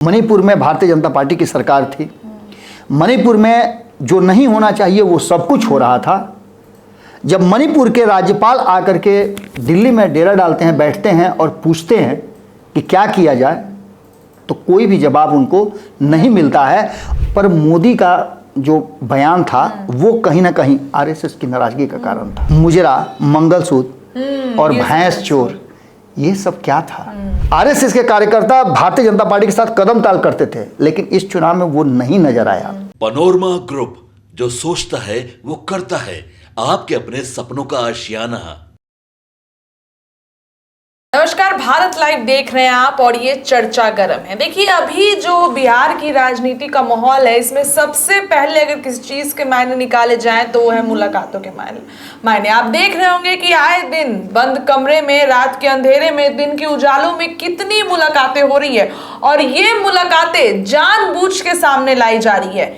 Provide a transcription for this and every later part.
मणिपुर में भारतीय जनता पार्टी की सरकार थी। मणिपुर में जो नहीं होना चाहिए वो सब कुछ हो रहा था। जब मणिपुर के राज्यपाल आकर के दिल्ली में डेरा डालते हैं, बैठते हैं और पूछते हैं कि क्या किया जाए, तो कोई भी जवाब उनको नहीं मिलता है। पर मोदी का जो बयान था वो कहीं ना कहीं आरएसएस की नाराजगी का कारण था। मुजरा, मंगलसूत्र और भैंस चोर, ये सब क्या था? आरएसएस के कार्यकर्ता भारतीय जनता पार्टी के साथ कदम ताल करते थे, लेकिन इस चुनाव में वो नहीं नजर आया। पनोरमा ग्रुप, जो सोचता है वो करता है, आपके अपने सपनों का आशियाना। नमस्कार, भारत लाइव देख रहे हैं आप और ये चर्चा गर्म है। देखिए, अभी जो बिहार की राजनीति का माहौल है, इसमें सबसे पहले अगर किसी चीज के मायने निकाले जाएं तो वो है मुलाकातों के मायने। आप देख रहे होंगे कि आए दिन बंद कमरे में, रात के अंधेरे में, दिन के उजालों में कितनी मुलाकातें हो रही है, और ये मुलाकातें जानबूझ के सामने लाई जा रही है।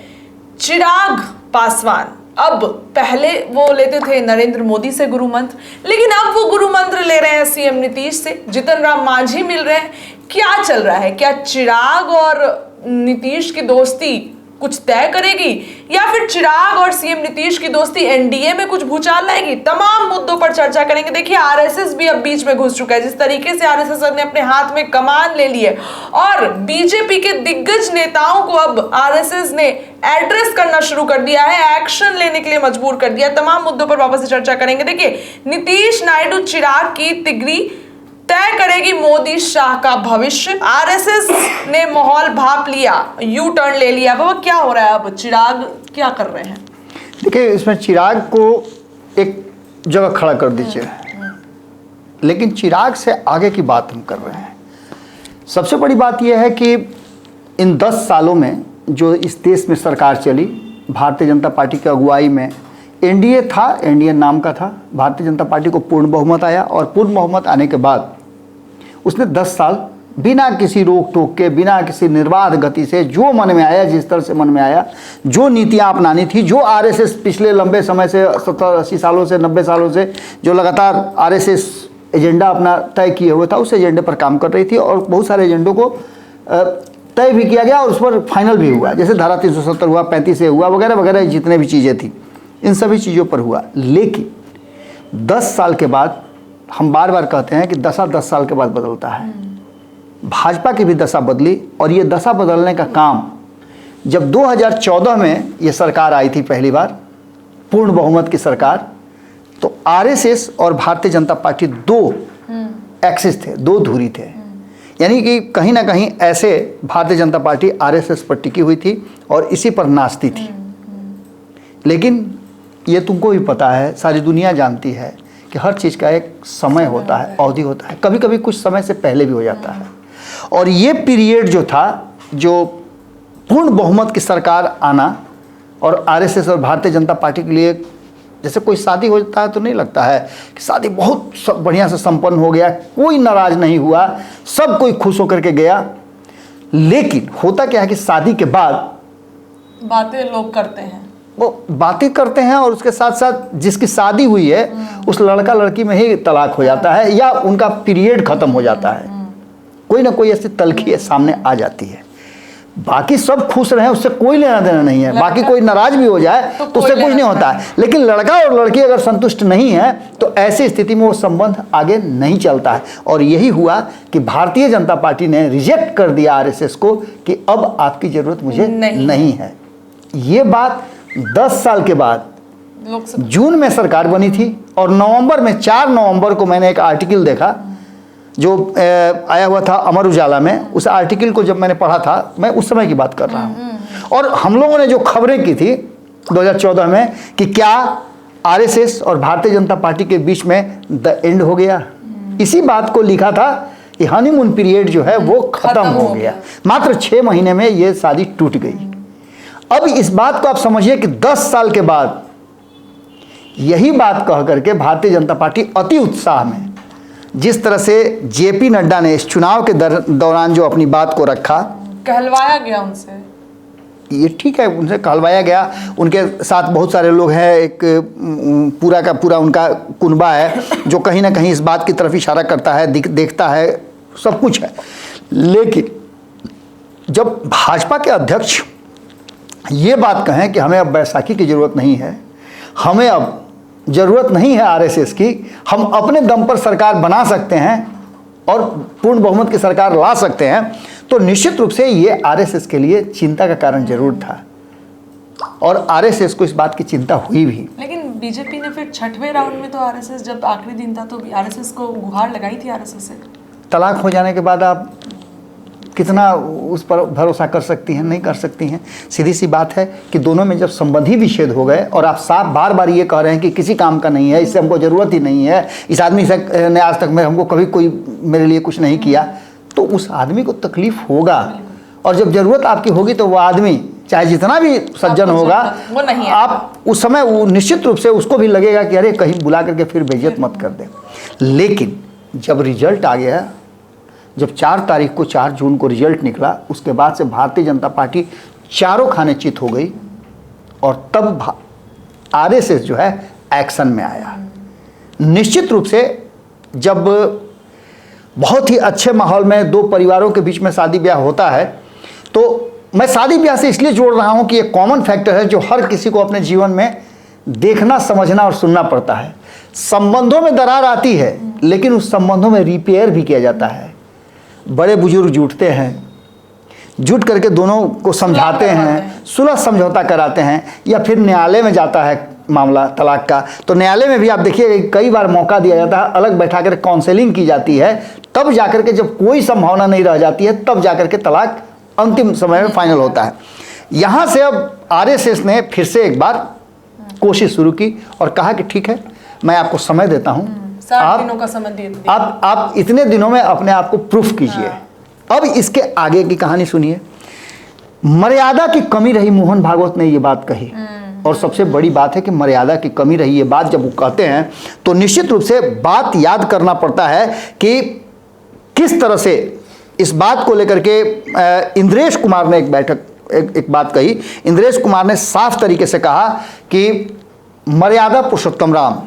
चिराग पासवान अब पहले वो लेते थे नरेंद्र मोदी से गुरु मंत्र, लेकिन अब वो गुरु मंत्र ले रहे हैं सीएम नीतीश से। जीतन राम मांझी मिल रहे हैं। क्या चल रहा है? क्या चिराग और नीतीश की दोस्ती कुछ तय करेगी, या फिर चिराग और सीएम नीतीश की दोस्ती एनडीए में कुछ भूचाल लाएगी? तमाम मुद्दों पर चर्चा करेंगे। देखिए, आरएसएस भी अब बीच में घुस चुका है। जिस तरीके से आरएसएस ने अपने हाथ में कमान ले ली है और बीजेपी के दिग्गज नेताओं को अब आरएसएस ने एड्रेस करना शुरू कर दिया है, एक्शन लेने के लिए मजबूर कर दिया। तमाम मुद्दों पर वापस से चर्चा करेंगे। देखिए, नीतीश नायडू चिराग की तिगड़ी तय करेगी मोदी शाह का भविष्य। आरएसएस ने माहौल भाप लिया, यू टर्न ले लिया। बाबा, क्या हो रहा है? अब चिराग क्या कर रहे हैं? देखिए, इसमें चिराग को एक जगह खड़ा कर दीजिए, लेकिन चिराग से आगे की बात हम कर रहे हैं। सबसे बड़ी बात यह है कि इन 10 सालों में जो इस देश में सरकार चली, भारतीय जनता पार्टी की अगुवाई में एनडीए था, एनडीए नाम का था। भारतीय जनता पार्टी को पूर्ण बहुमत आया, और पूर्ण बहुमत आने के बाद उसने 10 साल बिना किसी रोक टोक के, बिना किसी निर्बाध गति से, जो मन में आया, जिस तरह से मन में आया, जो नीतियां अपनानी थी, जो आरएसएस पिछले लंबे समय से 70-80 सालों से, 90 सालों से जो लगातार आरएसएस एजेंडा अपना तय किए हुए था, उस एजेंडे पर काम कर रही थी। और बहुत सारे एजेंडों को तय भी किया गया और उस पर फाइनल भी हुआ, जैसे धारा 370 हुआ, 35 से हुआ, वगैरह वगैरह, जितने भी चीज़ें थी, इन सभी चीज़ों पर हुआ। लेकिन 10 साल के बाद, हम बार बार कहते हैं कि दशा 10 साल के बाद बदलता है। भाजपा की भी दशा बदली, और ये दशा बदलने का काम जब 2014 में ये सरकार आई थी, पहली बार पूर्ण बहुमत की सरकार, तो आरएसएस और भारतीय जनता पार्टी दो एक्सिस थे, दो धुरी थे। यानी कि कहीं ना कहीं ऐसे भारतीय जनता पार्टी आरएसएस पर टिकी हुई थी और इसी पर नाचती थी। लेकिन ये तुमको भी पता है, सारी दुनिया जानती है कि हर चीज़ का एक समय होता है, अवधि होता है। कभी कभी कुछ समय से पहले भी हो जाता है। और ये पीरियड जो था, जो पूर्ण बहुमत की सरकार आना और आरएसएस और भारतीय जनता पार्टी के लिए, जैसे कोई शादी होता है तो नहीं लगता है कि शादी बहुत बढ़िया से संपन्न हो गया, कोई नाराज नहीं हुआ, सब कोई खुश होकर के गया। लेकिन होता क्या है कि शादी के बाद बातें लोग करते हैं, वो बातें करते हैं, और उसके साथ साथ जिसकी शादी हुई है उस लड़का लड़की में ही तलाक हो जाता है, या उनका पीरियड खत्म हो जाता है। कोई ना कोई ऐसी तलखी सामने आ जाती है। बाकी सब खुश रहे, उससे कोई लेना देना नहीं है। बाकी कोई नाराज भी हो जाए तो उससे कुछ नहीं होता है। लेकिन लड़का और लड़की अगर संतुष्ट नहीं है तो ऐसी स्थिति में वो संबंध आगे नहीं चलता है। और यही हुआ कि भारतीय जनता पार्टी ने रिजेक्ट कर दिया आरएसएस को कि अब आपकी जरूरत मुझे नहीं है। ये बात 10 साल के बाद जून में सरकार बनी थी, और नवंबर में, 4 नवंबर को मैंने एक आर्टिकल देखा जो आया हुआ था अमर उजाला में। उस आर्टिकल को जब मैंने पढ़ा था, मैं उस समय की बात कर रहा हूँ, और हम लोगों ने जो खबरें की थी 2014 में कि क्या आरएसएस और भारतीय जनता पार्टी के बीच में द एंड हो गया, इसी बात को लिखा था कि हनीमून पीरियड जो है वो खत्म हो गया। मात्र 6 महीने में ये शादी टूट गई। अब इस बात को आप समझिए कि 10 साल के बाद यही बात कह करके भारतीय जनता पार्टी अति उत्साह में, जिस तरह से जेपी नड्डा ने इस चुनाव के दौरान जो अपनी बात को रखा, कहलवाया गया उनसे, ये ठीक है, उनसे कहलवाया गया। उनके साथ बहुत सारे लोग हैं, एक पूरा का पूरा उनका कुनबा है जो कहीं ना कहीं इस बात की तरफ इशारा करता है, देखता है, सब कुछ है। लेकिन जब भाजपा के अध्यक्ष ये बात कहें कि हमें अब बैसाखी की ज़रूरत नहीं है, हमें अब ज़रूरत नहीं है आरएसएस की, हम अपने दम पर सरकार बना सकते हैं और पूर्ण बहुमत की सरकार ला सकते हैं, तो निश्चित रूप से ये आरएसएस के लिए चिंता का कारण जरूर था और आरएसएस को इस बात की चिंता हुई भी। लेकिन बीजेपी ने फिर छठवें राउंड में तो आरएसएस, जब आखिरी दिन था तो आरएसएस को गुहार लगाई थी आरएसएस से। तलाक हो जाने के बाद आप कितना उस पर भरोसा कर सकती हैं? नहीं कर सकती हैं। सीधी सी बात है कि दोनों में जब संबंधी विच्छेद हो गए और आप साफ बार बार ये कह रहे हैं कि किसी काम का नहीं है, इससे हमको ज़रूरत ही नहीं है, इस आदमी से ने आज तक में हमको कभी कोई मेरे लिए कुछ नहीं किया, तो उस आदमी को तकलीफ होगा। और जब ज़रूरत आपकी होगी तो वो आदमी चाहे जितना भी सज्जन होगा, वो नहीं है। आप उस समय वो निश्चित रूप से उसको भी लगेगा कि अरे कहीं बुला करके फिर बेइज्जत मत कर दे। लेकिन जब रिजल्ट आ गया, जब 4 तारीख को 4 जून को रिजल्ट निकला, उसके बाद से भारतीय जनता पार्टी चारों खाने चित हो गई और तब आरएसएस जो है एक्शन में आया। निश्चित रूप से जब बहुत ही अच्छे माहौल में 2 परिवारों के बीच में शादी ब्याह होता है, तो मैं शादी ब्याह से इसलिए जोड़ रहा हूं कि ये कॉमन फैक्टर है जो हर किसी को अपने जीवन में देखना, समझना और सुनना पड़ता है। संबंधों में दरार आती है, लेकिन उस संबंधों में रिपेयर भी किया जाता है। बड़े बुजुर्ग जुटते हैं, जुट करके दोनों को समझाते हैं, सुलह समझौता कराते हैं, या फिर न्यायालय में जाता है मामला तलाक का, तो न्यायालय में भी आप देखिए कई बार मौका दिया जाता है, अलग बैठा कर काउंसलिंग की जाती है, तब जाकर के जब कोई संभावना नहीं रह जाती है, तब जाकर के तलाक अंतिम समय में फाइनल होता है। यहाँ से अब आरएसएस ने फिर से एक बार कोशिश शुरू की और कहा कि ठीक है, मैं आपको समय देता हूँ, 7 दिनों का समय दे दिया। आप इतने दिनों में अपने आप को प्रूफ कीजिए। अब इसके आगे की कहानी सुनिए। मर्यादा की कमी रही, मोहन भागवत ने ये बात कही, और सबसे बड़ी बात है कि मर्यादा की कमी रही। ये बात जब वो कहते हैं तो निश्चित रूप से बात याद करना पड़ता है कि किस तरह से इस बात को लेकर के इंद्रेश कुमार ने एक बात कही। इंद्रेश कुमार ने साफ तरीके से कहा कि मर्यादा पुरुषोत्तम राम,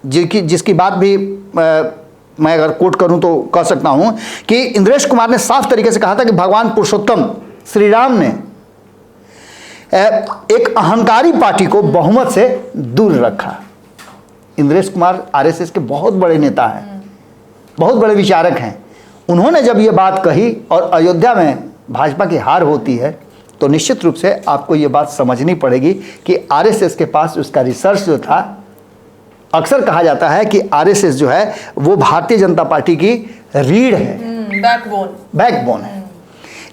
जिसकी बात भी मैं अगर कोट करूं तो कह सकता हूं कि इंद्रेश कुमार ने साफ तरीके से कहा था कि भगवान पुरुषोत्तम श्री राम ने एक अहंकारी पार्टी को बहुमत से दूर रखा। इंद्रेश कुमार आरएसएस के बहुत बड़े नेता हैं, बहुत बड़े विचारक हैं। उन्होंने जब ये बात कही और अयोध्या में भाजपा की हार होती है, तो निश्चित रूप से आपको ये बात समझनी पड़ेगी कि आरएसएस के पास उसका रिसर्च जो था, अक्सर कहा जाता है कि आरएसएस जो है वो भारतीय जनता पार्टी की रीढ़ है, बैकबोन है।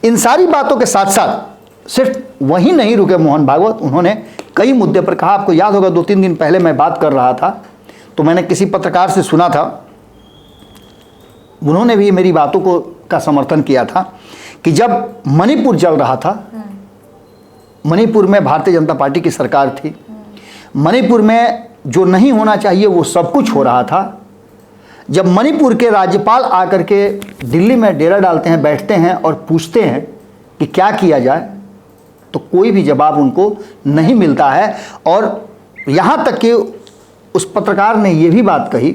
इन सारी बातों के साथ साथ सिर्फ वहीं नहीं रुके मोहन भागवत, उन्होंने कई मुद्दे पर कहा। आपको याद होगा 2-3 दिन पहले मैं बात कर रहा था तो मैंने किसी पत्रकार से सुना था, उन्होंने भी मेरी बातों का समर्थन किया था कि जब मणिपुर जल रहा था, मणिपुर में भारतीय जनता पार्टी की सरकार थी, मणिपुर में जो नहीं होना चाहिए वो सब कुछ हो रहा था। जब मणिपुर के राज्यपाल आकर के दिल्ली में डेरा डालते हैं, बैठते हैं और पूछते हैं कि क्या किया जाए, तो कोई भी जवाब उनको नहीं मिलता है। और यहाँ तक कि उस पत्रकार ने ये भी बात कही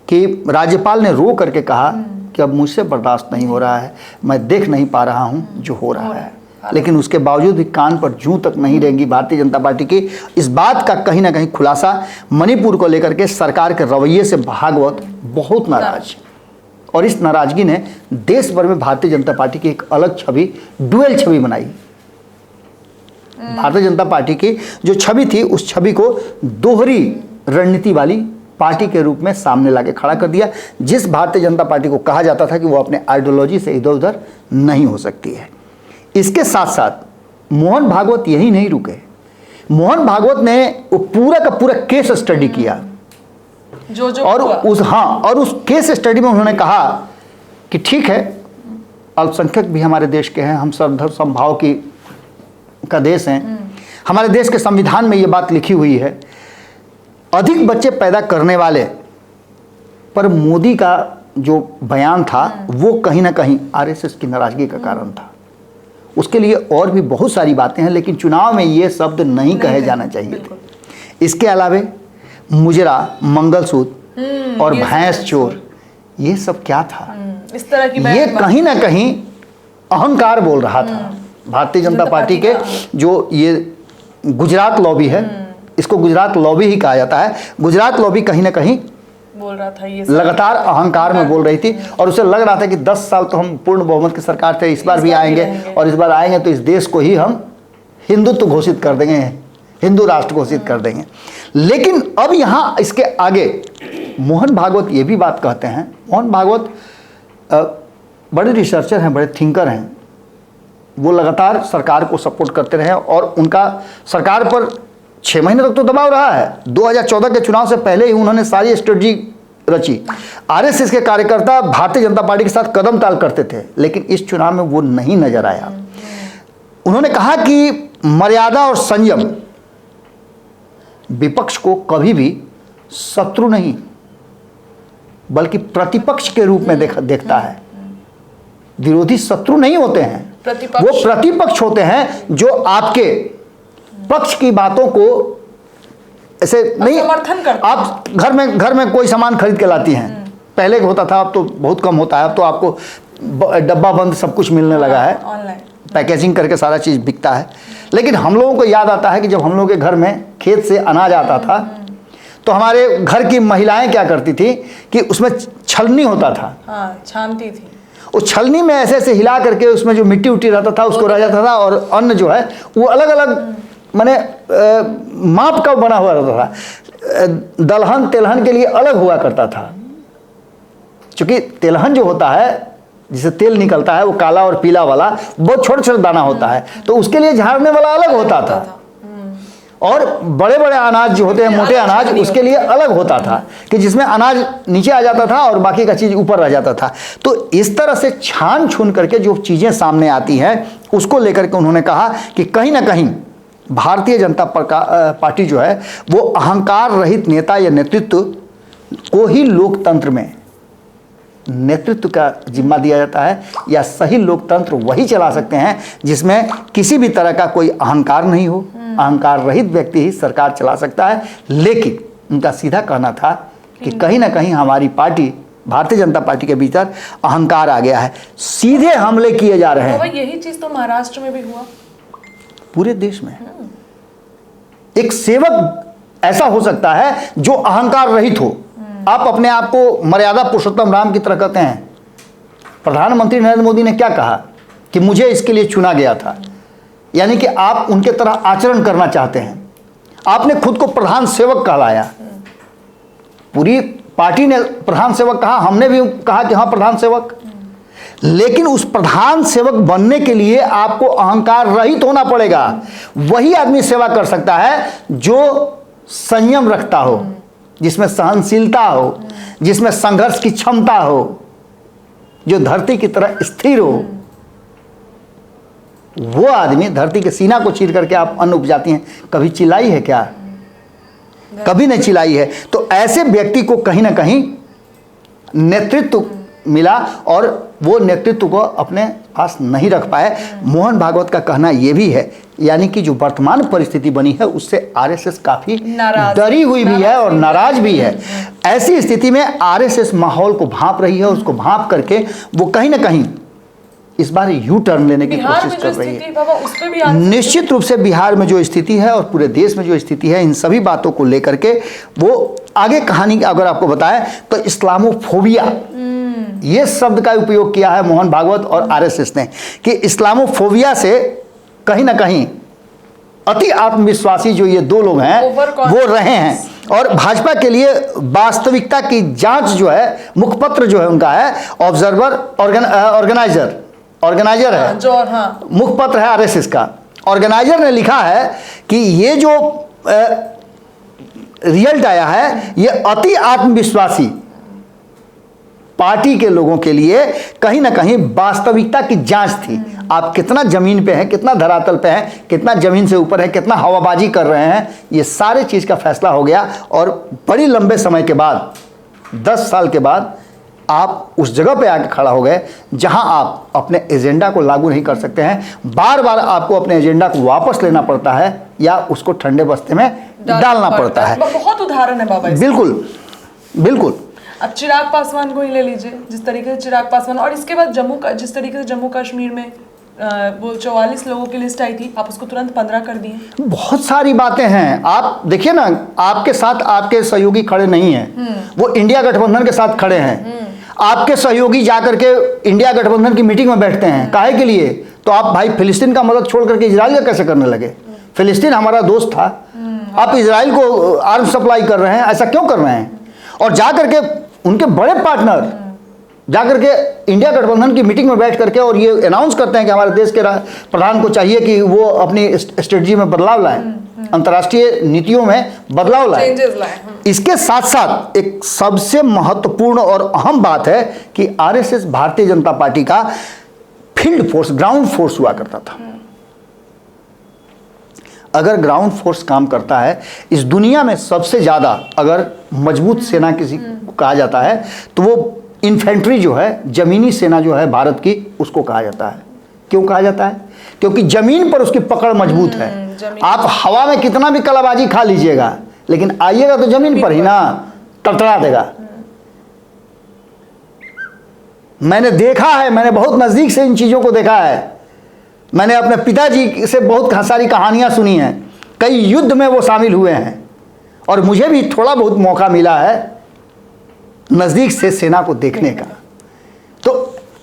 कि राज्यपाल ने रो करके कहा कि अब मुझसे बर्दाश्त नहीं हो रहा है, मैं देख नहीं पा रहा हूँ जो हो रहा है। लेकिन उसके बावजूद भी कान पर जूं तक नहीं रहेंगी भारतीय जनता पार्टी की। इस बात का कहीं ना कहीं खुलासा मणिपुर को लेकर के सरकार के रवैये से भागवत बहुत नाराज, और इस नाराजगी ने देश भर में भारतीय जनता पार्टी की एक अलग छवि, डुअल छवि बनाई। भारतीय जनता पार्टी की जो छवि थी, उस छवि को दोहरी रणनीति वाली पार्टी के रूप में सामने लाके खड़ा कर दिया, जिस भारतीय जनता पार्टी को कहा जाता था कि वो अपने आइडियोलॉजी से इधर उधर नहीं हो सकती है। इसके साथ साथ मोहन भागवत यही नहीं रुके, मोहन भागवत ने वो पूरा का पूरा केस स्टडी किया जो और उस केस स्टडी में उन्होंने कहा कि ठीक है, अल्पसंख्यक भी हमारे देश के हैं, हम सर्वधर्म समभाव का देश हैं, हमारे देश के संविधान में ये बात लिखी हुई है, अधिक बच्चे पैदा करने वाले। पर मोदी का जो बयान था वो कहीं ना कहीं आरएसएस की नाराजगी का कारण था। उसके लिए और भी बहुत सारी बातें हैं, लेकिन चुनाव में ये शब्द नहीं कहे जाना चाहिए थे। इसके अलावे मुजरा, मंगलसूत्र और भैंस चोर, ये सब क्या था? इस तरह की ये कहीं ना कहीं अहंकार बोल रहा था भारतीय जनता पार्टी के जो ये गुजरात लॉबी है, इसको गुजरात लॉबी ही कहा जाता है। गुजरात लॉबी कहीं ना कहीं बोल रहा था ये लगातार अहंकार में बोल रही थी और उसे लग रहा था कि 10 साल तो हम पूर्ण बहुमत की सरकार थे, इस बार भी आएंगे और इस बार आएंगे तो इस देश को ही हम हिंदुत्व घोषित कर देंगे, हिंदू राष्ट्र घोषित कर देंगे। लेकिन अब यहाँ इसके आगे मोहन भागवत ये भी बात कहते हैं। मोहन भागवत बड़े रिसर्चर हैं, बड़े थिंकर हैं। वो लगातार सरकार को सपोर्ट करते रहे और उनका सरकार पर 6 महीने तक तो दबाव रहा है। 2014 के चुनाव से पहले ही उन्होंने सारी स्ट्रेटजी रची। आरएसएस के कार्यकर्ता भारतीय जनता पार्टी के साथ कदम ताल करते थे, लेकिन इस चुनाव में वो नहीं नजर आया। उन्होंने कहा कि मर्यादा और संयम विपक्ष को कभी भी शत्रु नहीं बल्कि प्रतिपक्ष के रूप में देखता है। विरोधी शत्रु नहीं होते हैं, वो प्रतिपक्ष होते हैं जो आपके पक्ष की बातों को ऐसे नहीं समर्थन करते। आप घर में कोई सामान खरीद के लाती हैं, पहले होता था, अब तो बहुत कम होता है। अब तो आपको डब्बा बंद सब कुछ मिलने लगा है, ऑनलाइन पैकेजिंग करके सारा चीज़ बिकता है। लेकिन हम लोगों को याद आता है कि जब हम लोगों के घर में खेत से अनाज आता था तो हमारे घर की महिलाएं क्या करती थी कि उसमें छलनी होता था, हाँ, छानती थी। उस छलनी में ऐसे ऐसे हिला करके उसमें जो मिट्टी उट्टी रहता था उसको रह जाता था और अन्न जो है वो अलग अलग माने माप का बना हुआ रहता था। दलहन तेलहन के लिए अलग हुआ करता था, क्योंकि तेलहन जो होता है जिसे तेल निकलता है वो काला और पीला वाला बहुत छोटे छोटे दाना होता है, तो उसके लिए झाड़ने वाला अलग होता था। और बड़े बड़े अनाज जो होते हैं, मोटे अनाज, उसके लिए अलग होता था कि जिसमें अनाज नीचे आ जाता था और बाकी का चीज़ ऊपर रह जाता था। तो इस तरह से छान छून करके जो चीज़ें सामने आती हैं उसको लेकर के उन्होंने कहा कि कहीं ना कहीं भारतीय जनता पार्टी जो है वो अहंकार रहित नेता या नेतृत्व को ही लोकतंत्र में नेतृत्व का जिम्मा दिया जाता है, या सही लोकतंत्र वही चला सकते हैं जिसमें किसी भी तरह का कोई अहंकार नहीं हो। अहंकार रहित व्यक्ति ही सरकार चला सकता है। लेकिन उनका सीधा कहना था कि कहीं ना कहीं हमारी पार्टी भारतीय जनता पार्टी के भीतर अहंकार आ गया है, सीधे हमले किए जा रहे हैं। यही चीज तो महाराष्ट्र में भी हुआ, पूरे देश में। एक सेवक ऐसा हो सकता है जो अहंकार रहित हो। आप अपने आप को मर्यादा पुरुषोत्तम राम की तरह कहते हैं। प्रधानमंत्री नरेंद्र मोदी ने क्या कहा कि मुझे इसके लिए चुना गया था, यानी कि आप उनके तरह आचरण करना चाहते हैं। आपने खुद को प्रधान सेवक कहलाया, पूरी पार्टी ने प्रधान सेवक कहा, हमने भी कहा कि हाँ प्रधान सेवक। लेकिन उस प्रधान सेवक बनने के लिए आपको अहंकार रहित होना पड़ेगा। वही आदमी सेवा कर सकता है जो संयम रखता हो, जिसमें सहनशीलता हो, जिसमें संघर्ष की क्षमता हो, जो धरती की तरह स्थिर हो। वो आदमी धरती के सीना को चीर करके आप अन्न उपजाती हैं, कभी चिल्लाई है क्या? कभी नहीं चिल्लाई है। तो ऐसे व्यक्ति को कहीं ना कहीं नेतृत्व मिला और वो नेतृत्व को अपने पास नहीं रख पाए। मोहन भागवत का कहना ये भी है, यानी कि जो वर्तमान परिस्थिति बनी है उससे आरएसएस काफी डरी हुई भी है और नाराज भी है। ऐसी स्थिति में आरएसएस माहौल को भांप रही है, उसको भांप करके वो कहीं ना कहीं इस बार यू टर्न लेने की कोशिश कर रही है। निश्चित रूप से बिहार में जो स्थिति है और पूरे देश में जो स्थिति है, इन सभी बातों को लेकर के वो आगे कहानी अगर आपको बताएं तो इस्लामोफोबिया ये शब्द का उपयोग किया है मोहन भागवत और आरएसएस ने, कि इस्लामोफोबिया से कहीं ना कहीं अति आत्मविश्वासी जो ये दो लोग हैं वो रहे हैं। और भाजपा के लिए वास्तविकता की जांच जो है, मुखपत्र जो है उनका है ऑब्जर्वर, ऑर्गेनाइजर है जो, हाँ। मुखपत्र है आरएसएस का। ऑर्गेनाइजर ने लिखा है कि ये जो रिजल्ट आया है ये अति आत्मविश्वासी पार्टी के लोगों के लिए कहीं ना कहीं वास्तविकता की जांच थी। आप कितना जमीन पे हैं, कितना धरातल पे हैं, कितना जमीन से ऊपर है, कितना हवाबाजी कर रहे हैं, ये सारे चीज़ का फैसला हो गया। और बड़ी लंबे समय के बाद, 10 साल के बाद आप उस जगह पे आके खड़ा हो गए जहां आप अपने एजेंडा को लागू नहीं कर सकते हैं। बार बार आपको अपने एजेंडा को वापस लेना पड़ता है या उसको ठंडे बस्ते में डालना पड़ता है। बहुत उदाहरण है बाबा। बिल्कुल बिल्कुल। अब चिराग पासवान को ही ले लीजिए, जिस तरीके से चिराग पासवान, और इसके बाद जिस तरीके से जम्मू कश्मीर में वो 44 लोगों की लिस्ट आई थी, आप उसको तुरंत 15 कर दिए। बहुत सारी बातें हैं। आप देखिए ना, आपके साथ आपके सहयोगी खड़े नहीं हैं, वो इंडिया गठबंधन के साथ खड़े हैं। आपके सहयोगी जाकर के इंडिया गठबंधन की मीटिंग में बैठते हैं, काहे के लिए? तो आप भाई फिलिस्तीन का मदद छोड़ करके इजराइल का कैसे करने लगे? फिलिस्तीन हमारा दोस्त था, आप इजराइल को आर्म सप्लाई कर रहे हैं, ऐसा क्यों कर रहे हैं? और जाकर के उनके बड़े पार्टनर जाकर के इंडिया गठबंधन की मीटिंग में बैठ करके और ये अनाउंस करते हैं कि हमारे देश के प्रधान को चाहिए कि वो अपनी स्ट्रेटजी में बदलाव लाएं, अंतर्राष्ट्रीय नीतियों में बदलाव लाएं। इसके साथ साथ एक सबसे महत्वपूर्ण और अहम बात है कि आरएसएस भारतीय जनता पार्टी का फील्ड फोर्स, ग्राउंड फोर्स हुआ करता था। अगर ग्राउंड फोर्स काम करता है, इस दुनिया में सबसे ज़्यादा अगर मजबूत सेना किसी को कहा जाता है तो वो इन्फेंट्री जो है, जमीनी सेना जो है भारत की, उसको कहा जाता है। क्यों कहा जाता है? क्योंकि जमीन पर उसकी पकड़ मजबूत है। आप हवा में कितना भी कलाबाजी खा लीजिएगा, लेकिन आइएगा तो जमीन पर ही ना, टटरा देगा। मैंने देखा है, मैंने बहुत नज़दीक से इन चीज़ों को देखा है। मैंने अपने पिताजी से बहुत सारी कहानियां सुनी हैं, कई युद्ध में वो शामिल हुए हैं, और मुझे भी थोड़ा बहुत मौका मिला है नज़दीक से सेना को देखने का। तो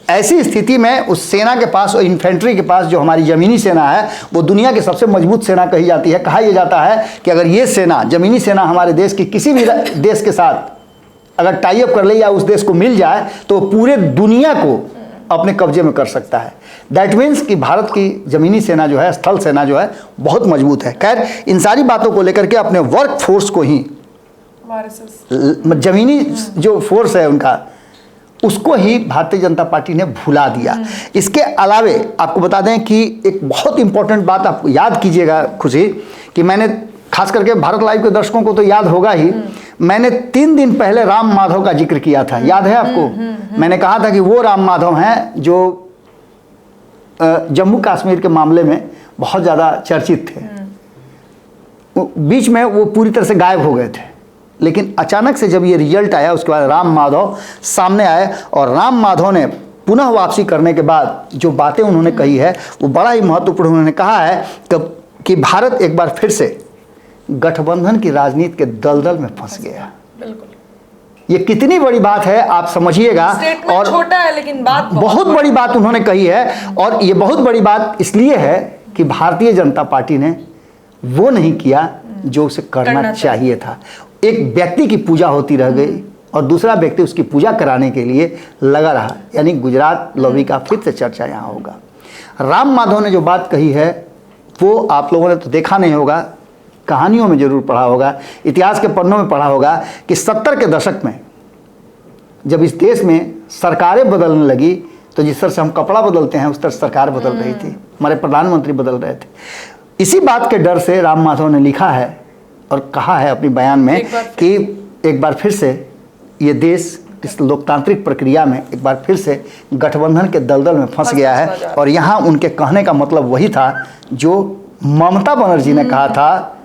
ऐसी स्थिति में उस सेना के पास और इन्फेंट्री के पास जो हमारी ज़मीनी सेना है, वो दुनिया की सबसे मजबूत सेना कही जाती है। कहा यह जाता है कि अगर ये सेना, ज़मीनी सेना, हमारे देश की किसी भी देश के साथ अगर टाई अप कर ले या उस देश को मिल जाए तो पूरे दुनिया को अपने कब्जे में कर सकता है। दैट मीन्स कि भारत की ज़मीनी सेना जो है, स्थल सेना जो है, बहुत मजबूत है। खैर, इन सारी बातों को लेकर के अपने वर्क फोर्स को ही, जमीनी जो फोर्स है उनका, उसको ही भारतीय जनता पार्टी ने भुला दिया। इसके अलावे आपको बता दें कि एक बहुत इंपॉर्टेंट बात आप याद कीजिएगा खुशी, कि मैंने खास करके भारत लाइव के दर्शकों को तो याद होगा ही, मैंने 3 दिन पहले राम माधव का जिक्र किया था, याद है आपको? मैंने कहा था कि वो राम माधव हैं जो जम्मू कश्मीर के मामले में बहुत ज़्यादा चर्चित थे। बीच में वो पूरी तरह से गायब हो गए थे, लेकिन अचानक से जब ये रिजल्ट आया, उसके बाद राम माधव सामने आए, और राम माधव ने पुनः वापसी करने के बाद जो बातें उन्होंने कही है वो बड़ा ही महत्वपूर्ण। उन्होंने कहा है कि भारत एक बार फिर से गठबंधन की राजनीति के दलदल में फंस गया। बिल्कुल, ये कितनी बड़ी बात है आप समझिएगा। और छोटा है लेकिन बात बहुत बड़ी बात उन्होंने कही है, और ये बहुत बड़ी बात इसलिए है कि भारतीय जनता पार्टी ने वो नहीं किया जो उसे करना चाहिए था। एक व्यक्ति की पूजा होती रह गई और दूसरा व्यक्ति उसकी पूजा कराने के लिए लगा रहा, यानी गुजरात लॉबी का फिर से चर्चा यहाँ होगा। राम माधव ने जो बात कही है वो आप लोगों ने तो देखा नहीं होगा, कहानियों में जरूर पढ़ा होगा, इतिहास के पन्नों में पढ़ा होगा कि 70 के दशक में जब इस देश में सरकारें बदलने लगी तो जिस तरह से हम कपड़ा बदलते हैं उस तरह सरकार बदल रही थी, हमारे प्रधानमंत्री बदल रहे थे। इसी बात के डर से राम माधव ने लिखा है और कहा है अपनी बयान में कि एक बार फिर से ये देश इस लोकतांत्रिक प्रक्रिया में एक बार फिर से गठबंधन के दलदल में फंस गया है। और यहाँ उनके कहने का मतलब वही था जो ममता बनर्जी ने कहा था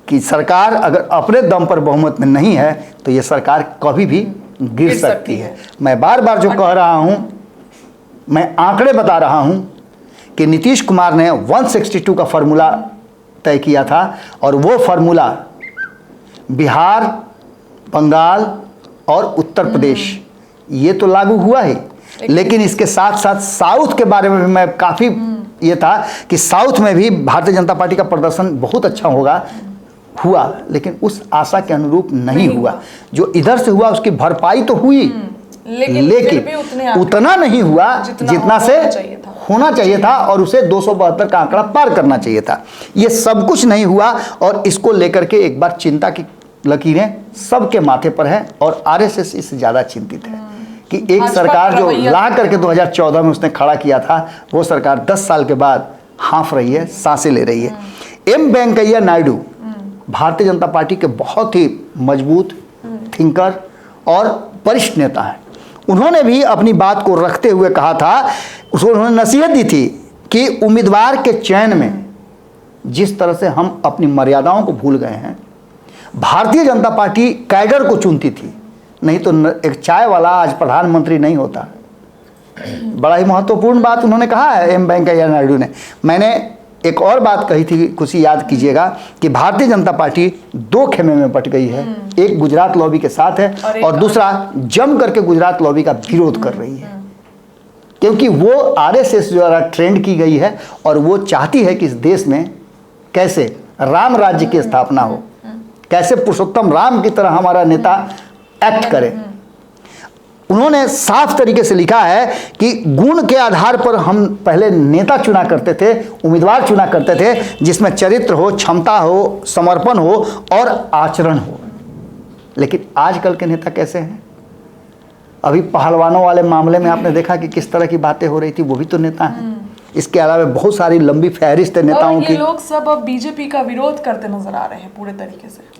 कि सरकार अगर अपने दम पर बहुमत में नहीं है तो ये सरकार कभी भी गिर सकती है। मैं बार बार जो कह रहा हूँ, मैं आंकड़े बता रहा हूँ कि नीतीश कुमार ने 162 का फॉर्मूला तय किया था और वो फार्मूला बिहार, बंगाल और उत्तर प्रदेश ये तो लागू हुआ ही, लेकिन इसके साथ साथ साउथ के बारे में भी मैं काफ़ी ये था कि साउथ में भी भारतीय जनता पार्टी का प्रदर्शन बहुत अच्छा हुआ, लेकिन उस आशा के अनुरूप नहीं हुआ। जो इधर से हुआ उसकी भरपाई तो हुई, लेकिन उतना नहीं हुआ जितना से होना चाहिए था और उसे 272 का आंकड़ा पार करना चाहिए था। ये सब कुछ नहीं हुआ और इसको लेकर के एक बार चिंता की लकीरें सबके माथे पर है और आरएसएस इससे ज़्यादा चिंतित है कि एक सरकार जो ला करके 2014 में उसने खड़ा किया था वो सरकार 10 साल के बाद हाँफ रही है, सांसें ले रही है। एम वेंकैया नायडू भारतीय जनता पार्टी के बहुत ही मजबूत थिंकर और वरिष्ठ नेता हैं। उन्होंने भी अपनी बात को रखते हुए कहा था, उन्होंने नसीहत दी थी कि उम्मीदवार के चयन में जिस तरह से हम अपनी मर्यादाओं को भूल गए हैं, भारतीय जनता पार्टी कैडर को चुनती थी नहीं तो एक चाय वाला आज प्रधानमंत्री नहीं होता। बड़ा ही महत्वपूर्ण बात उन्होंने कहा है एम वेंकैया नायडू ने। मैंने एक और बात कही थी, कुछ याद कीजिएगा, कि भारतीय जनता पार्टी दो खेमे में बट गई है। एक गुजरात लॉबी के साथ है और दूसरा जम करके गुजरात लॉबी का विरोध कर रही है, क्योंकि वो आरएसएस द्वारा ट्रेंड की गई है और वो चाहती है कि इस देश में कैसे राम राज्य की स्थापना हो, कैसे पुरुषोत्तम राम की तरह हमारा नेता एक्ट करे। उन्होंने साफ तरीके से लिखा है कि गुण के आधार पर हम पहले नेता चुना करते थे, उम्मीदवार चुना करते थे जिसमें चरित्र हो, क्षमता हो, समर्पण हो और आचरण हो। लेकिन आजकल के नेता कैसे हैं? अभी पहलवानों वाले मामले में आपने देखा कि किस तरह की बातें हो रही थी, वो भी तो नेता हैं। इसके अलावा बहुत सारी लंबी फहरिस्त है नेताओं की। ये लोग सब अब बीजेपी का विरोध करते नजर आ रहे हैं पूरे तरीके से।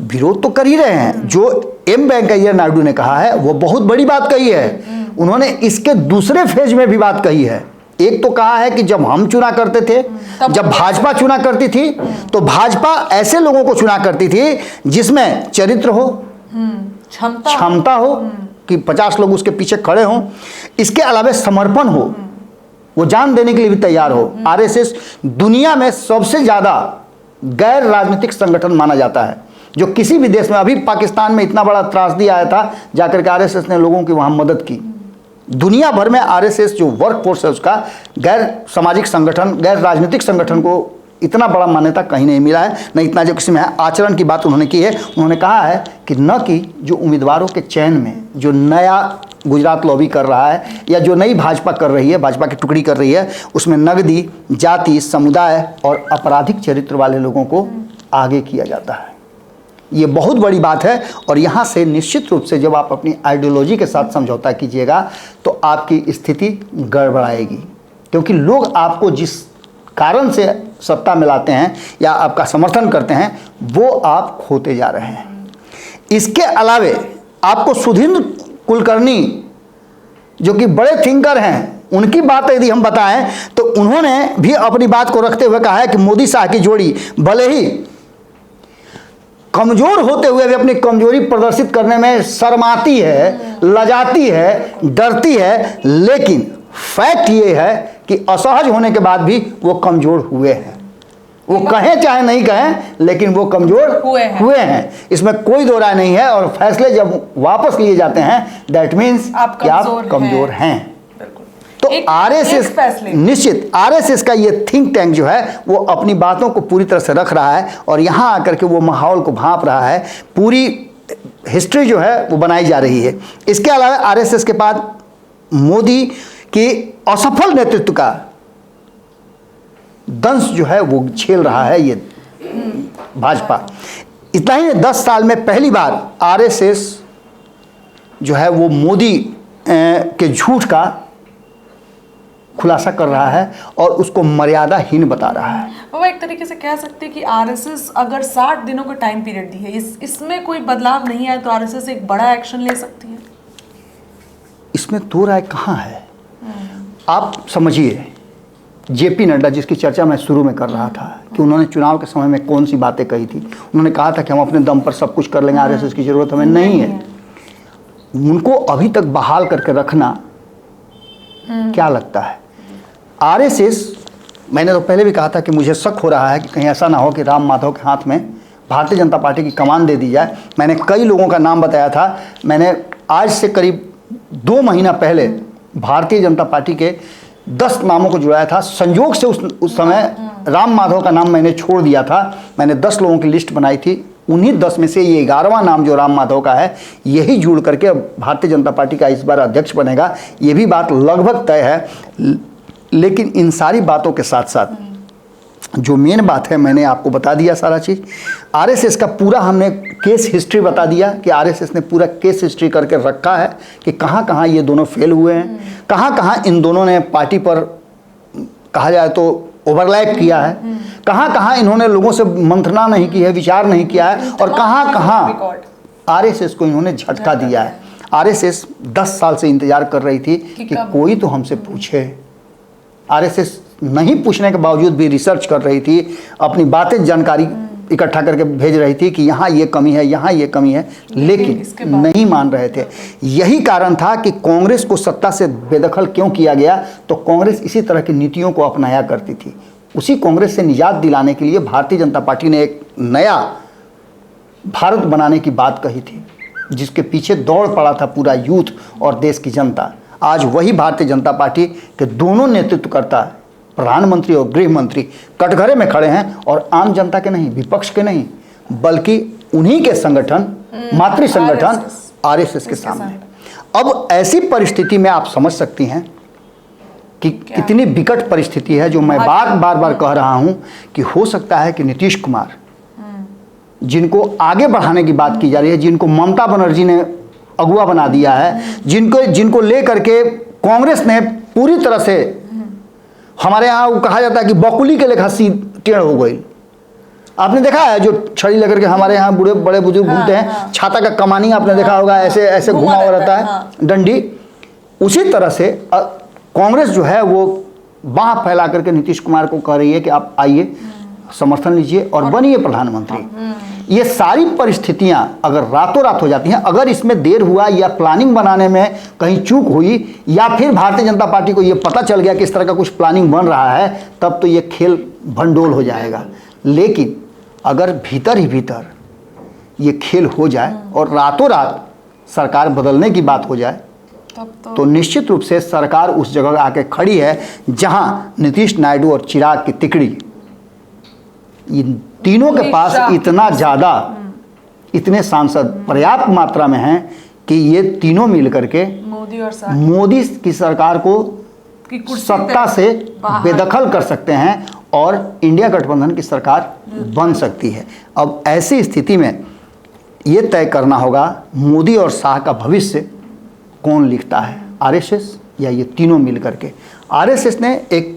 विरोध तो कर ही रहे हैं। जो एम वेंकैया नायडू ने कहा है वो बहुत बड़ी बात कही है। उन्होंने इसके दूसरे फेज में भी बात कही है। एक तो कहा है कि जब हम चुना करते थे, जब भाजपा चुना करती थी, तो भाजपा ऐसे लोगों को चुना करती थी जिसमें चरित्र हो, क्षमता हो कि 50 लोग उसके पीछे खड़े हों, इसके अलावा समर्पण हो, वो जान देने के लिए भी तैयार हो। आरएसएस दुनिया में सबसे ज्यादा गैर राजनीतिक संगठन माना जाता है, जो किसी भी देश में, अभी पाकिस्तान में इतना बड़ा त्रासदी आया था, जाकर के आरएसएस ने लोगों की वहां मदद की। दुनिया भर में आरएसएस जो वर्क फोर्स है उसका गैर सामाजिक संगठन, गैर राजनीतिक संगठन को इतना बड़ा मान्यता कहीं नहीं मिला है, न इतना जो किसी में है। आचरण की बात उन्होंने की है। उन्होंने कहा है कि न कि जो उम्मीदवारों के चयन में जो नया गुजरात लॉबी कर रहा है या जो नई भाजपा कर रही है, भाजपा की टुकड़ी कर रही है, उसमें नगदी, जाति, समुदाय और आपराधिक चरित्र वाले लोगों को आगे किया जाता है। ये बहुत बड़ी बात है और यहाँ से निश्चित रूप से जब आप अपनी आइडियोलॉजी के साथ समझौता कीजिएगा तो आपकी स्थिति गड़बड़ाएगी, क्योंकि लोग आपको जिस कारण से सत्ता में लाते हैं या आपका समर्थन करते हैं वो आप खोते जा रहे हैं। इसके अलावे आपको सुधींद्र कुलकर्णी जो कि बड़े थिंकर हैं, उनकी बात यदि हम बताएं तो उन्होंने भी अपनी बात को रखते हुए कहा है कि मोदी शाह की जोड़ी भले ही कमजोर होते हुए भी अपनी कमजोरी प्रदर्शित करने में शर्माती है, लजाती है, डरती है, लेकिन फैक्ट ये है कि असहज होने के बाद भी वो कमजोर हुए हैं। वो कहें चाहे नहीं कहें, लेकिन वो कमजोर हुए हैं। इसमें कोई दो राय नहीं है। और फैसले जब वापस लिए जाते हैं दैट मीन्स कि आप कमजोर हैं। तो आरएसएस निश्चित, आरएसएस का ये थिंक टैंक जो है वो अपनी बातों को पूरी तरह से रख रहा है और यहाँ आकर के वो माहौल को भांप रहा है। पूरी हिस्ट्री जो है वो बनाई जा रही है। इसके अलावा आरएसएस के बाद मोदी के असफल नेतृत्व का दंश जो है वो झेल रहा है ये भाजपा। इतना ही 10 साल में पहली बार आरएसएस जो है वो मोदी के झूठ का खुलासा कर रहा है और उसको मर्यादाहीन बता रहा है। वो एक तरीके से कह सकते हैं कि आरएसएस अगर 60 दिनों का टाइम पीरियड दी है, इसमें कोई बदलाव नहीं आया तो आरएसएस एक बड़ा एक्शन ले सकती है। इसमें दो राय कहाँ है? आप समझिए, जेपी नड्डा जिसकी चर्चा मैं शुरू में कर रहा था कि उन्होंने चुनाव के समय में कौन सी बातें कही थी। उन्होंने कहा था कि हम अपने दम पर सब कुछ कर लेंगे, आरएसएस की जरूरत हमें नहीं है। उनको अभी तक बहाल करके रखना क्या लगता है? आरएसएस, मैंने तो पहले भी कहा था कि मुझे शक हो रहा है कि कहीं ऐसा ना हो कि राम माधव के हाथ में भारतीय जनता पार्टी की कमान दे दी जाए। मैंने कई लोगों का नाम बताया था। मैंने आज से करीब 2 महीना पहले भारतीय जनता पार्टी के 10 नामों को जुड़ाया था। संयोग से उस समय राम माधव का नाम मैंने छोड़ दिया था। मैंने 10 लोगों की लिस्ट बनाई थी। उन्हीं 10 में से ये 11वां नाम जो राम माधव का है, यही जुड़ करके भारतीय जनता पार्टी का इस बार अध्यक्ष बनेगा। ये भी बात लगभग तय है। लेकिन इन सारी बातों के साथ साथ जो मेन बात है, मैंने आपको बता दिया सारा चीज़। आरएसएस का पूरा हमने केस हिस्ट्री बता दिया कि आरएसएस ने पूरा केस हिस्ट्री करके रखा है कि कहाँ कहाँ ये दोनों फेल हुए हैं, कहाँ कहाँ इन दोनों ने पार्टी पर कहा जाए तो ओवरलैप किया है, कहाँ कहाँ इन्होंने लोगों से मंत्रणा नहीं की है, विचार नहीं किया है, और कहाँ कहाँ आरएसएस को इन्होंने झटका दिया है। आरएसएस 10 साल से इंतजार कर रही थी कि कोई तो हमसे पूछे। आरएसएस नहीं पूछने के बावजूद भी रिसर्च कर रही थी, अपनी बातें जानकारी इकट्ठा करके भेज रही थी कि यहाँ ये कमी है, यहाँ ये कमी है, लेकिन नहीं मान रहे थे। यही कारण था कि कांग्रेस को सत्ता से बेदखल क्यों किया गया, तो कांग्रेस इसी तरह की नीतियों को अपनाया करती थी। उसी कांग्रेस से निजात दिलाने के लिए भारतीय जनता पार्टी ने एक नया भारत बनाने की बात कही थी, जिसके पीछे दौड़ पड़ा था पूरा यूथ और देश की जनता। आज वही भारतीय जनता पार्टी के दोनों नेतृत्वकर्ता, प्रधानमंत्री और गृह मंत्री, कटघरे में खड़े हैं और आम जनता के नहीं, विपक्ष के नहीं, बल्कि उन्हीं के संगठन, मातृ संगठन आरएसएस के सामने। अब ऐसी परिस्थिति में आप समझ सकती हैं कि कितनी विकट परिस्थिति है, जो मैं बार बार कह रहा हूं कि हो सकता है कि नीतीश कुमार, जिनको आगे बढ़ाने की बात की जा रही है, जिनको ममता बनर्जी ने अगुआ बना दिया है, जिनको लेकर के कांग्रेस ने पूरी तरह से, हमारे यहाँ कहा जाता है कि बकुली के लेखा सी टेढ़ हो गई। आपने देखा है जो छड़ी लेकर के हमारे यहाँ बड़े बुजुर्ग घूमते हैं, छाता का कमानी आपने देखा होगा, ऐसे ऐसे घुमा हुआ रहता है डंडी। उसी तरह से कांग्रेस जो है वो बाह फैला करके नीतीश कुमार को कह रही है कि आप आइए, समर्थन लीजिए और बनिए प्रधानमंत्री। ये सारी परिस्थितियां अगर रातों रात हो जाती हैं, अगर इसमें देर हुआ या प्लानिंग बनाने में कहीं चूक हुई, या फिर भारतीय जनता पार्टी को ये पता चल गया कि इस तरह का कुछ प्लानिंग बन रहा है, तब तो ये खेल भंडोल हो जाएगा। लेकिन अगर भीतर ही भीतर ये खेल हो जाए और रातों रात सरकार बदलने की बात हो जाए, तो निश्चित रूप से सरकार उस जगह आके खड़ी है जहां नीतीश नायडू और चिराग की तिकड़ी, इन तीनों के पास इतना ज़्यादा, इतने सांसद पर्याप्त मात्रा में हैं कि ये तीनों मिल करके मोदी की सरकार को सत्ता से बेदखल कर सकते हैं और इंडिया गठबंधन की सरकार बन सकती है। अब ऐसी स्थिति में ये तय करना होगा मोदी और शाह का भविष्य कौन लिखता है, आरएसएस या ये तीनों मिल करके। आरएसएस ने एक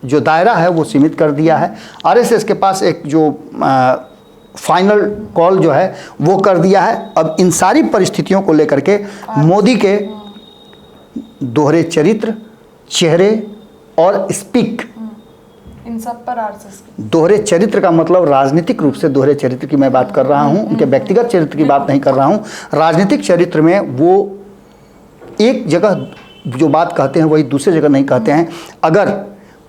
जो दायरा है वो सीमित कर दिया है। आरएसएस के पास एक जो फाइनल कॉल जो है वो कर दिया है। अब इन सारी परिस्थितियों को लेकर के मोदी के दोहरे चरित्र, चेहरे और स्पीक, इन सब पर आरएसएस, दोहरे चरित्र का मतलब राजनीतिक रूप से दोहरे चरित्र की मैं बात कर रहा हूं, उनके व्यक्तिगत चरित्र की बात नहीं कर रहा हूं। राजनीतिक चरित्र में वो एक जगह जो बात कहते हैं वही दूसरी जगह नहीं कहते हैं। अगर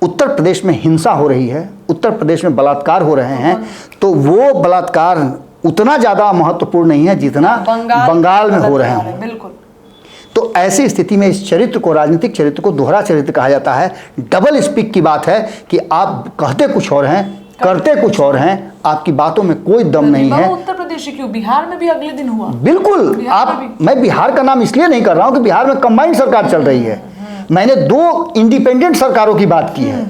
उत्तर प्रदेश में हिंसा हो रही है, उत्तर प्रदेश में बलात्कार हो रहे हैं, तो वो बलात्कार उतना ज़्यादा महत्वपूर्ण नहीं है जितना बंगाल में हो रहे हैं। बिल्कुल। तो ऐसी स्थिति में इस चरित्र को, राजनीतिक चरित्र को दोहरा चरित्र कहा जाता है। डबल स्पीक की बात है कि आप कहते कुछ और हैं, करते कुछ और हैं, आपकी बातों में कोई दम नहीं है। उत्तर प्रदेश क्यों, बिहार में भी अगले दिन हुआ। बिल्कुल। मैं बिहार का नाम इसलिए नहीं कर रहा हूं कि बिहार में कंबाइंड सरकार चल रही है। मैंने 2 इंडिपेंडेंट सरकारों की बात की है,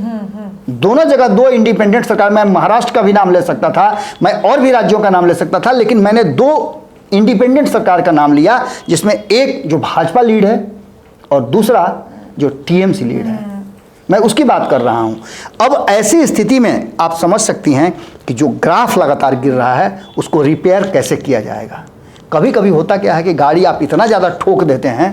दोनों जगह 2 इंडिपेंडेंट सरकार। मैं महाराष्ट्र का भी नाम ले सकता था, मैं और भी राज्यों का नाम ले सकता था, लेकिन मैंने 2 इंडिपेंडेंट सरकार का नाम लिया, जिसमें एक जो भाजपा लीड है और दूसरा जो टीएमसी लीड है। मैं उसकी बात कर रहा हूं। अब ऐसी स्थिति में आप समझ सकती हैं कि जो ग्राफ लगातार गिर रहा है उसको रिपेयर कैसे किया जाएगा। कभी कभी होता क्या है कि गाड़ी आप इतना ज़्यादा ठोक देते हैं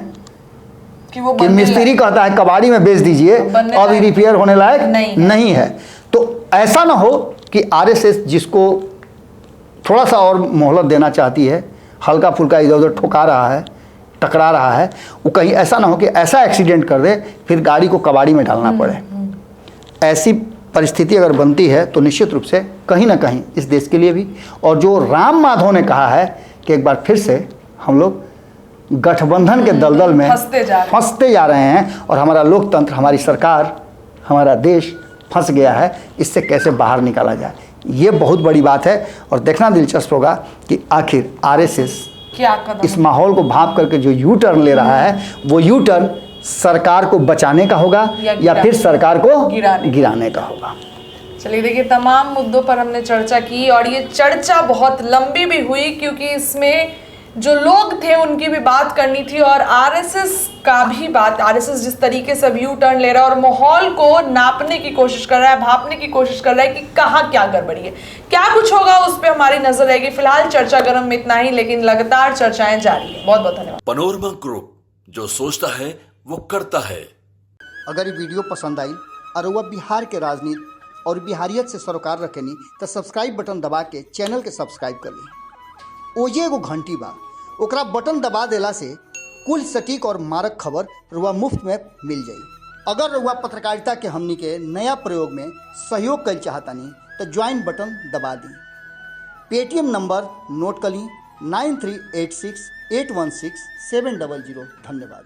कि मिस्त्री कहता है कबाड़ी में बेच दीजिए, अब रिपेयर होने लायक नहीं है। तो ऐसा ना हो कि आरएसएस जिसको थोड़ा सा और मोहलत देना चाहती है, हल्का फुल्का इधर उधर ठोका रहा है, टकरा रहा है, वो कहीं ऐसा ना हो कि ऐसा एक्सीडेंट कर दे फिर गाड़ी को कबाड़ी में डालना पड़े। ऐसी परिस्थिति अगर बनती है तो निश्चित रूप से कहीं ना कहीं इस देश के लिए भी, और जो राम माधव ने कहा है कि एक बार फिर से हम लोग गठबंधन के दलदल में फंसते जा रहे हैं और हमारा लोकतंत्र, हमारी सरकार, हमारा देश फंस गया है, इससे कैसे बाहर निकाला जाए, ये बहुत बड़ी बात है। और देखना दिलचस्प होगा कि आखिर आरएसएस क्या कदम इस माहौल को भांप करके जो यू टर्न ले रहा है, वो यू टर्न सरकार को बचाने का होगा या फिर सरकार को गिराने का होगा। चलिए देखिए, तमाम मुद्दों पर हमने चर्चा की और ये चर्चा बहुत लंबी भी हुई, क्योंकि इसमें जो लोग थे उनकी भी बात करनी थी और आरएसएस का भी बात, आरएसएस जिस तरीके से व्यू टर्न ले रहा है और माहौल को नापने की कोशिश कर रहा है, भापने की कोशिश कर रहा है कि कहाँ क्या गड़बड़ी है, क्या कुछ होगा, उस पर हमारी नजर रहेगी। फिलहाल चर्चा गर्म में इतना ही, लेकिन लगातार चर्चाएं जारी है। बहुत बहुत धन्यवाद। पनोरमा ग्रुप, जो सोचता है वो करता है। अगर ये वीडियो पसंद आई और वह बिहार के राजनीति और बिहारियत से सरोकार रखेनी तो सब्सक्राइब बटन दबा के चैनल के सब्सक्राइब कर ली। ओजे एगो घंटी बा, ओकरा बटन दबा देला से कुल सटीक और मारक खबर रुआ मुफ्त में मिल जाई। अगर रुआ पत्रकारिता के हमनी के नया प्रयोग में सहयोग कर चाहतानी तो ज्वाइन बटन दबा दी। पेटीएम नंबर नोट कर ली 9386816700। धन्यवाद।